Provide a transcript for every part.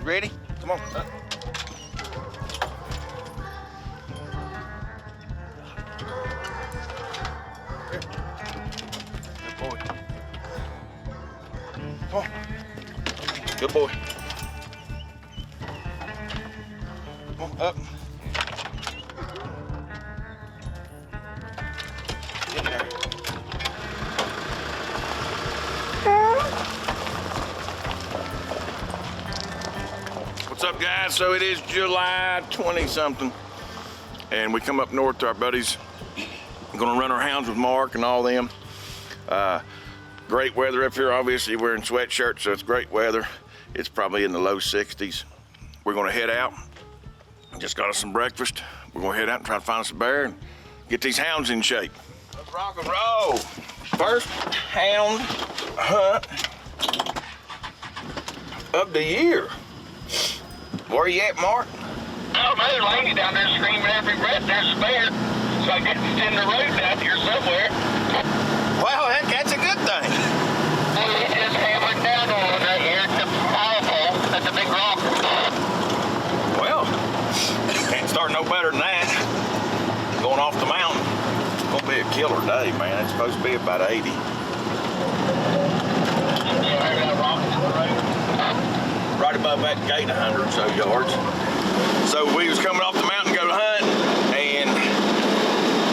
You ready? Come on. Here. Good boy. Come on. Good boy. Come on, up. In there. What's up, guys? So it is July 20-something, and we come up north to our buddies. We're gonna run our hounds with Mark and all them. Great weather up here. Obviously, we're in sweatshirts, so it's great weather. It's probably in the low 60s. We're gonna head out. Just got us some breakfast. We're gonna head out and try to find us a bear and get these hounds in shape. Let's rock and roll. First hound hunt of the year. Where you at, Mark? Oh, man, Laney down there screaming every breath, there's a bear. So I get to send the road out here somewhere. Well, that's a good thing. And he just hammered down on right here at the power pole at the big rock. Well, can't start no better than that. Going off the mountain. It's gonna be a killer day, man. It's supposed to be about 80. Right above that gate, 100 or so yards. So we was coming off the mountain to go hunt, and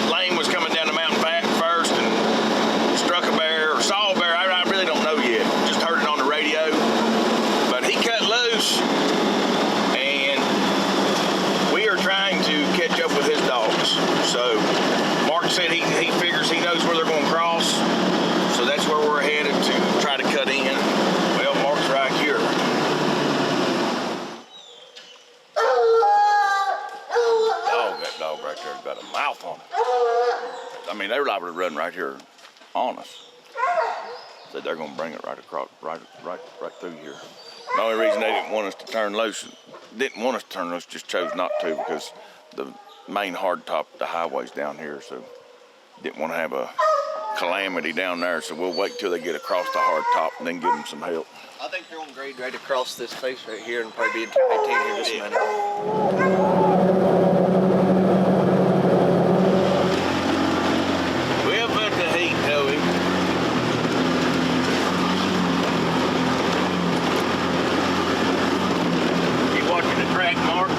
Lane was coming down the mountain back first and struck a bear or saw a bear. I really don't know yet. Just heard it on the radio. But he cut loose, and we are trying to catch up with his dogs. So Mark said he figures he knows where they're going to cross. So that's where we're headed to try to cut in. Well, Mark's right here. That dog right there got a mouth on it. I mean, they're liable to run right here on us. Said they're gonna bring it right across, right through here. The only reason they didn't want us to turn loose, just chose not to because the main hardtop, the highway's down here, so didn't want to have a calamity down there. So we'll wait till they get across the hardtop and then give them some help. I think they're on grade right across this face right here and probably be 18 here just a minute. We'll put the heat to him. You watching the track, Mark?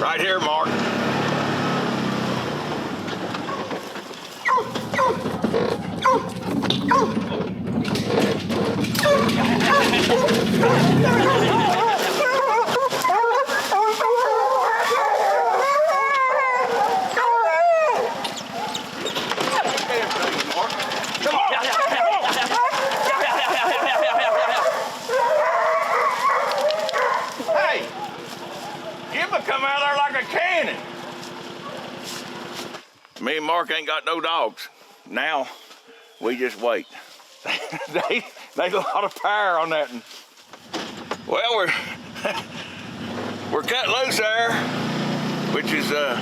Right here, Mark. Hey, Jimmy come out there like a cannon. Me and Mark ain't got no dogs. Now, we just wait. There's a lot of power on that one. Well, we're cut loose there, which is a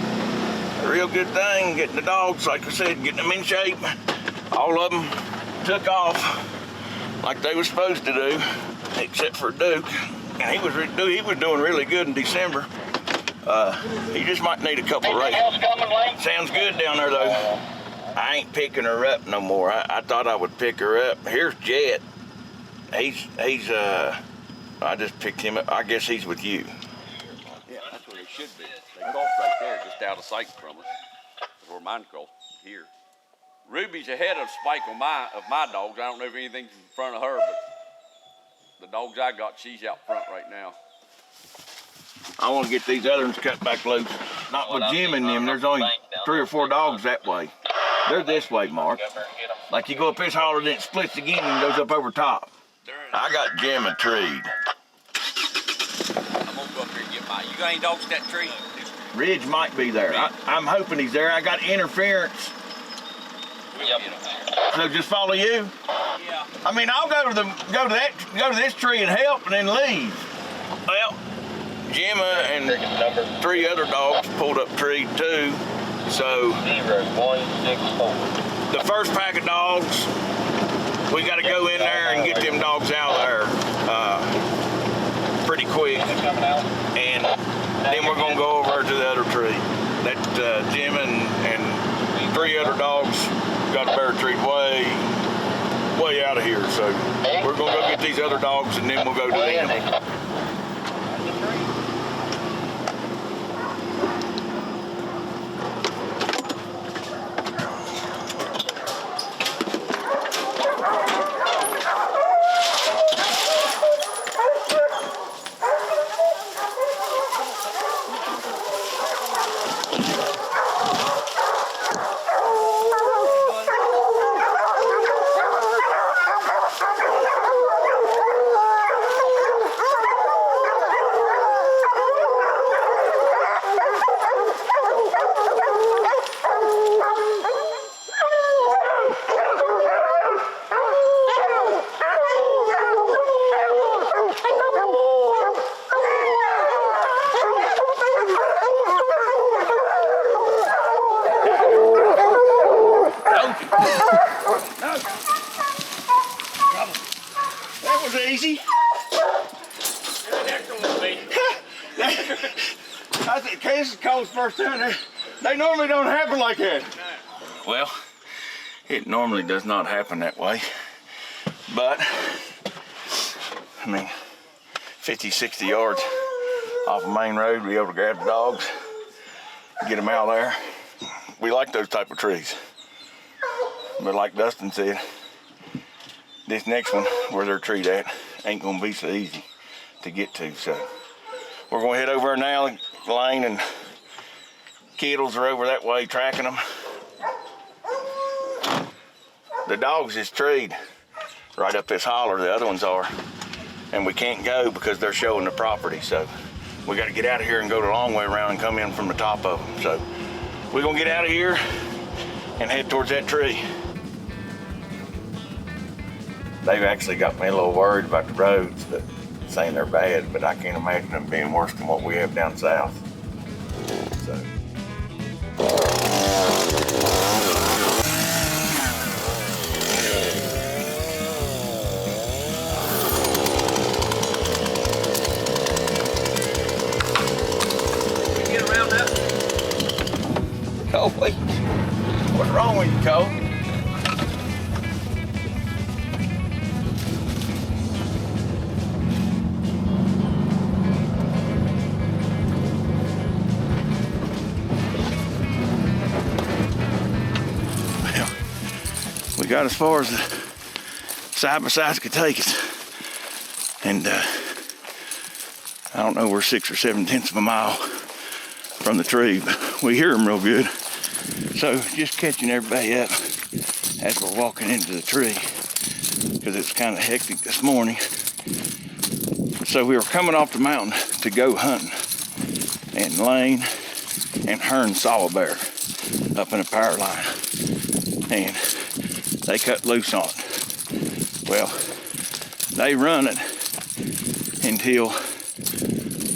real good thing. Getting the dogs, like I said, getting them in shape. All of them took off like they were supposed to do, except for Duke. And he was doing really good in December. He just might need a couple races. Sounds good down there though. I ain't picking her up no more. I thought I would pick her up. Here's Jet. I just picked him up. I guess he's with you. Yeah, that's where they should be. They crossed right there, just out of sight from us. That's where mine crossed, here. Ruby's ahead of Spike of my dogs. I don't know if anything's in front of her, but the dogs I got, she's out front right now. I want to get these other ones cut back loose. Not with Jim in them. There's only 3 or 4 dogs that way. They're this way, Mark. Like you go up this holler, then it splits again and goes up over top. I got Jim a tree. I'm gonna go up here and get mine. You got any dogs at that tree? Ridge might be there. I'm hoping he's there. I got interference. Yep. So just follow you. Yeah. I mean, I'll go to this tree and help, and then leave. Well, Gemma and 3 other dogs pulled up tree too. So 0164. the first pack of dogs, we got to go in there and get them dogs out of there. Then we're gonna go over to the other tree. That Jim and 3 other dogs got a bear tree way out of here. So we're gonna go get these other dogs and then we'll go to them. That was easy. I think Case Cole's first time. They normally don't happen like that. Well, it normally does not happen that way. But, I mean, 50, 60 yards off a main road, be able to grab the dogs, get them out of there. We like those type of trees. But like Dustin said, this next one, where they're treed at, ain't gonna be so easy to get to. So we're gonna head over there now. Lane and Kittles are over that way tracking them. The dogs is treed right up this holler, the other ones are. And we can't go because they're showing the property. So we gotta get out of here and go the long way around and come in from the top of them. So we're gonna get out of here and head towards that tree. They've actually got me a little worried about the roads, but saying they're bad, but I can't imagine them being worse than what we have down south. So. Get around that. Oh, wait. What's wrong with you, Cole? We got as far as the side by sides could take us. And I don't know, we're 6 or 7/10 of a mile from the tree, but we hear them real good. So just catching everybody up as we're walking into the tree, because it's kind of hectic this morning. So we were coming off the mountain to go hunting, and Lane and Hearn saw a bear up in a power line, and they cut loose on it. Well, they run it until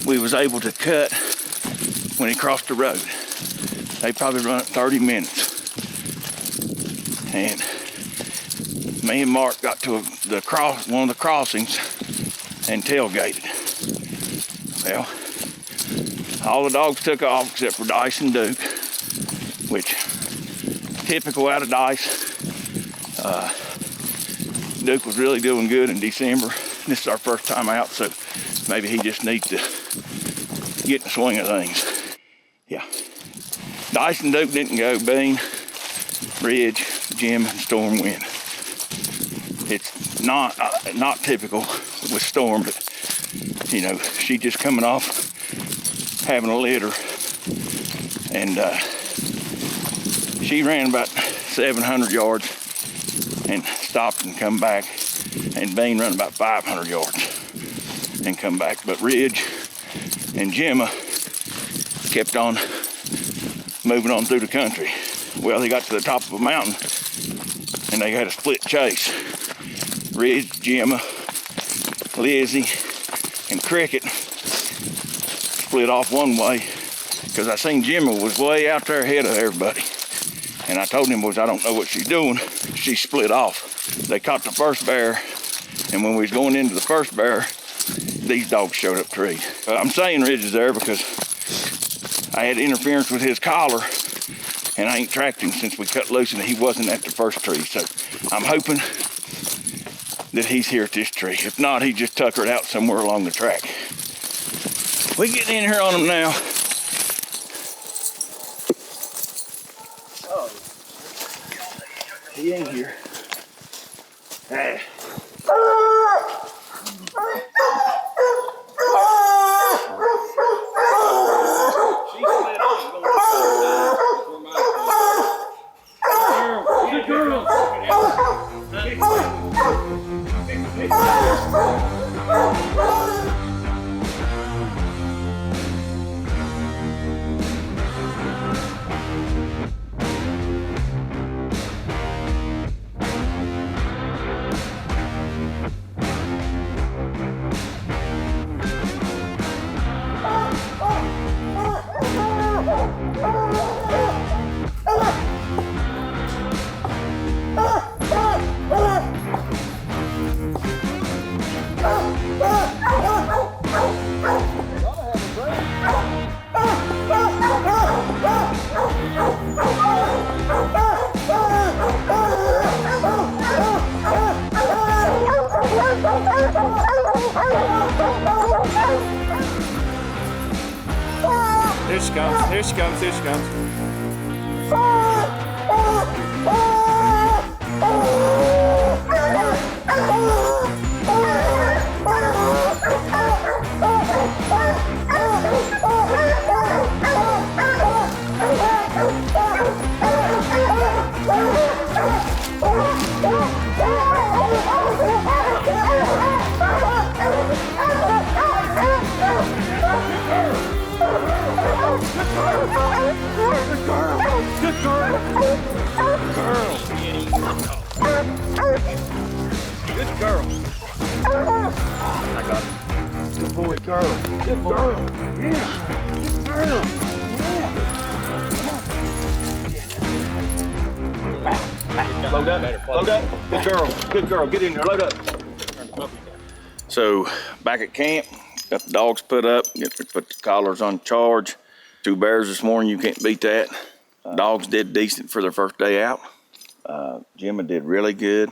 we was able to cut when he crossed the road. They probably run it 30 minutes. And me and Mark got to one of the crossings and tailgated. Well, all the dogs took off except for Dice and Duke, which typical out of Dice. Duke was really doing good in December. This is our first time out, so maybe he just needs to get in the swing of things. Yeah. Dice and Duke didn't go. Bean, Ridge, Jim, and Storm win. It's not typical with Storm, but you know, she just coming off having a litter, and she ran about 700 yards and stopped and come back, and Bean run about 500 yards and come back. But Ridge and Gemma kept on moving on through the country. Well, they got to the top of a mountain and they had a split chase. Ridge, Gemma, Lizzie, and Cricket split off one way because I seen Gemma was way out there ahead of everybody. And I told him, I don't know what she's doing. She split off. They caught the first bear, and when we was going into the first bear, these dogs showed up treed. I'm saying Ridge is there because I had interference with his collar, and I ain't tracked him since we cut loose and he wasn't at the first tree. So I'm hoping that he's here at this tree. If not, he just tuckered out somewhere along the track. We getting in here on him now. Oh, he ain't here. Ah. Here she comes, here she comes, here she comes. Good girl. Good girl. I got it. Good boy, girl. Good girl. Yeah. Good girl. Yeah. Load up. Load up. Good girl. Good girl. Get in there. Load up. So back at camp, got the dogs put up, put the collars on charge. 2 bears this morning, you can't beat that. Dogs did decent for their first day out. Jimmy did really good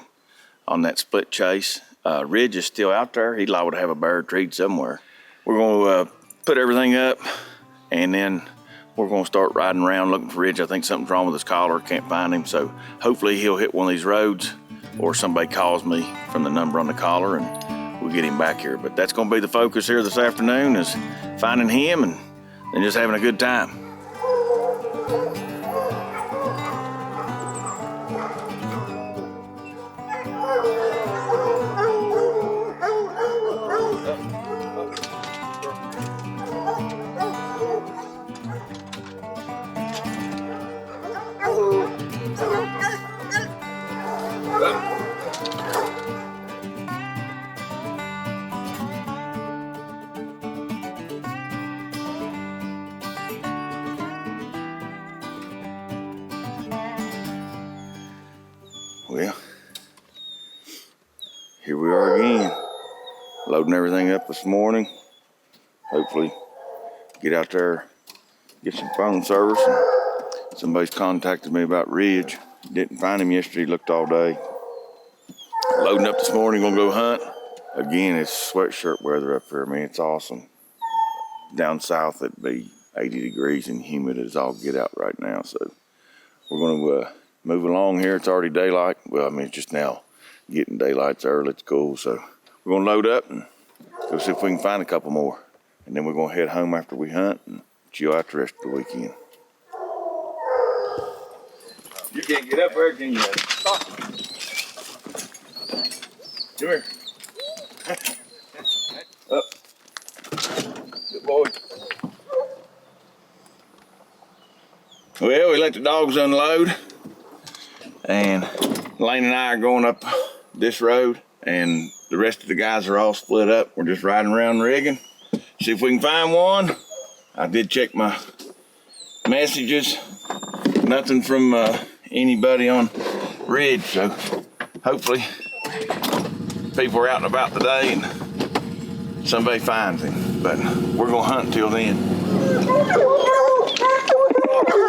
on that split chase. Ridge is still out there. He'd liable to have a bear treed somewhere. We're gonna put everything up, and then we're gonna start riding around looking for Ridge. I think something's wrong with his collar, can't find him. So hopefully he'll hit one of these roads, or somebody calls me from the number on the collar and we'll get him back here. But that's gonna be the focus here this afternoon, is finding him and just having a good time. Well, here we are again, loading everything up this morning. Hopefully get out there, get some phone service. Somebody's contacted me about Ridge. Didn't find him yesterday, looked all day. Loading up this morning, gonna go hunt. Again, it's sweatshirt weather up here. I mean, it's awesome. Down south, it'd be 80 degrees and humid as all get out right now. So we're gonna move along here. It's already daylight. Well, I mean, it's just now getting daylight. It's early, it's cool. So we're gonna load up and go see if we can find a couple more. And then we're gonna head home after we hunt and chill out the rest of the weekend. You can't get up there, can you? Stop. Come here. Up. Good boy. Well, we let the dogs unload, and Lane and I are going up this road, and the rest of the guys are all split up. We're just riding around rigging. See if we can find one. I did check my messages. Nothing from anybody on Ridge, so hopefully people are out and about today and somebody finds him. But we're gonna hunt till then. Hey.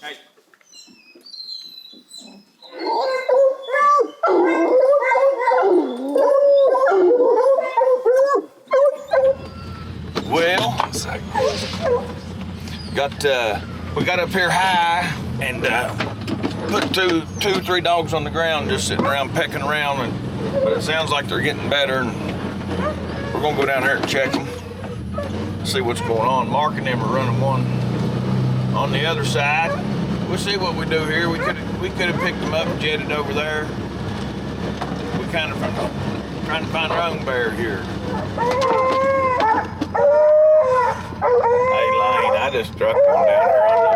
Hey. Well, we got up here high and put two, 3 dogs on the ground, just sitting around pecking around, but it sounds like they're getting better, and we're gonna go down there and check them, see what's going on. Mark and them are running one on the other side. We'll see what we do here. We could have picked them up and jetted over there. We kind of trying to find our own bear here. Hey Lane, I just struck one down here on the...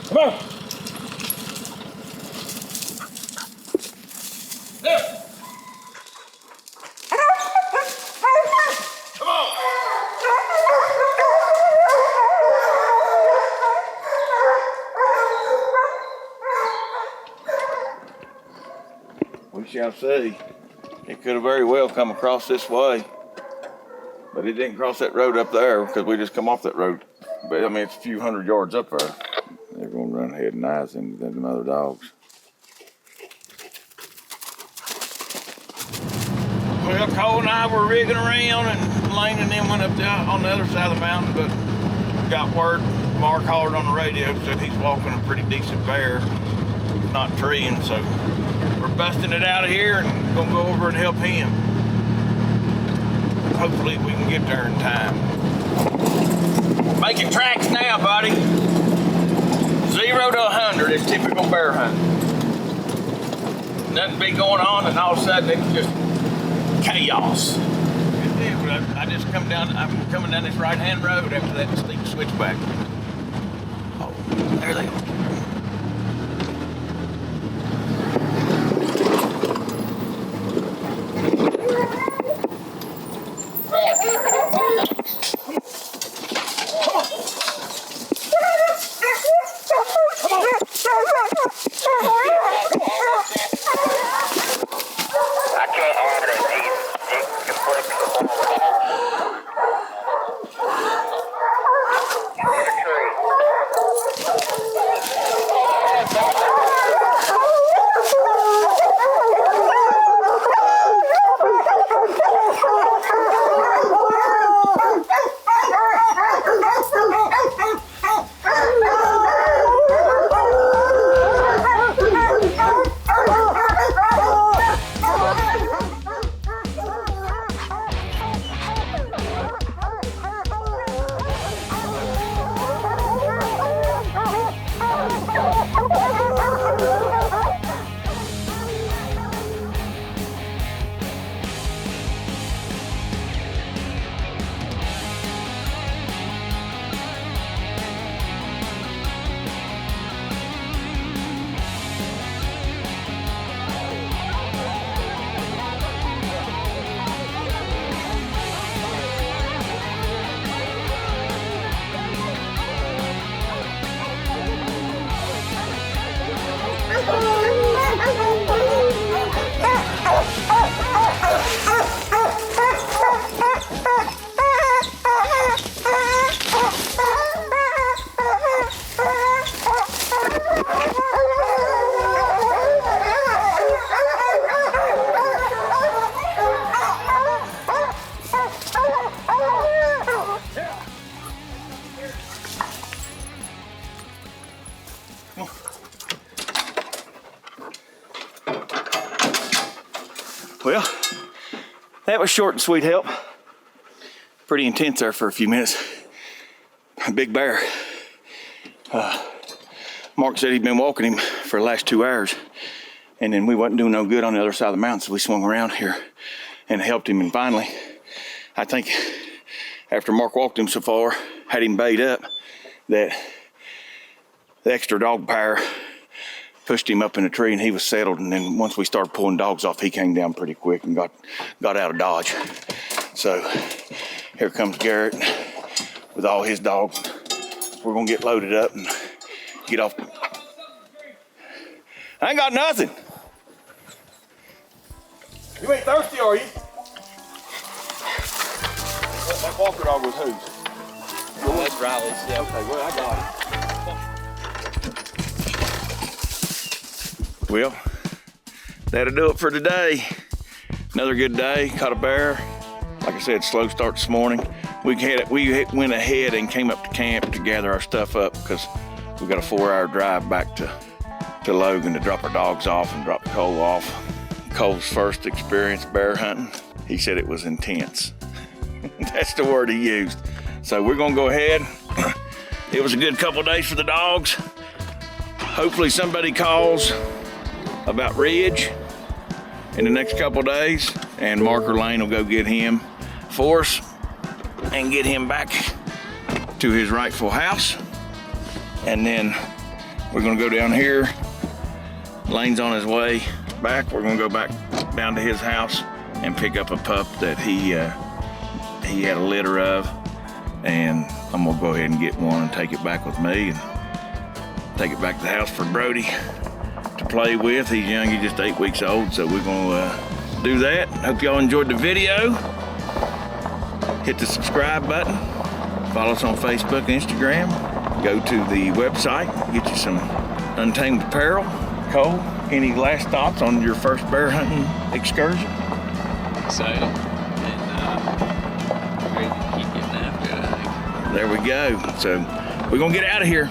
Come on! There! Come on! We shall see. It could have very well come across this way, but it didn't cross that road up there because we just come off that road. But I mean, it's a few hundred yards up there. They're gonna run ahead and eyes into them other dogs. Well, Cole and I were rigging around, and Lane and them went up there on the other side of the mountain, but got word, Mark hollered on the radio, said he's walking a pretty decent bear, not treeing, so we're busting it out of here and gonna go over and help him. Hopefully we can get there in time. Making tracks now, buddy. 0 to 100 is typical bear hunting. Nothing be going on, and all of a sudden it's just chaos. I just I'm coming down this right-hand road after that steep switchback. Oh, there they are. Well, that was short and sweet help. Pretty intense there for a few minutes. A big bear. Mark said he'd been walking him for the last 2 hours. And then we wasn't doing no good on the other side of the mountain, so we swung around here and helped him. And finally, I think after Mark walked him so far, had him bait up, that the extra dog power pushed him up in a tree and he was settled. And then once we started pulling dogs off, he came down pretty quick and got out of Dodge. So here comes Garrett with all his dogs. We're gonna get loaded up and get off. I ain't got nothing. You ain't thirsty, are you? That Walker dog was whose? Oh, that's Riley's. Yeah. Okay, well, I got it. Well, that'll do it for today. Another good day, caught a bear. Like I said, slow start this morning. We went ahead and came up to camp to gather our stuff up because we got a 4-hour drive back to Logan to drop our dogs off and drop Cole off. Cole's first experience bear hunting. He said it was intense. That's the word he used. So we're gonna go ahead. It was a good couple days for the dogs. Hopefully somebody calls about Ridge in the next couple days, and Marker Lane will go get him for us and get him back to his rightful house. And then we're gonna go down here. Lane's on his way back. We're gonna go back down to his house and pick up a pup that he had a litter of, and I'm gonna go ahead and get one and take it back with me and take it back to the house for Brody to play with. He's young, he's just 8 weeks old, so we're gonna do that. Hope y'all enjoyed the video. Hit the subscribe button. Follow us on Facebook and Instagram. Go to the website, get you some untamed apparel. Cole, any last thoughts on your first bear hunting excursion? Excited. And ready to keep getting after it, I think. There we go. So we're gonna get out of here.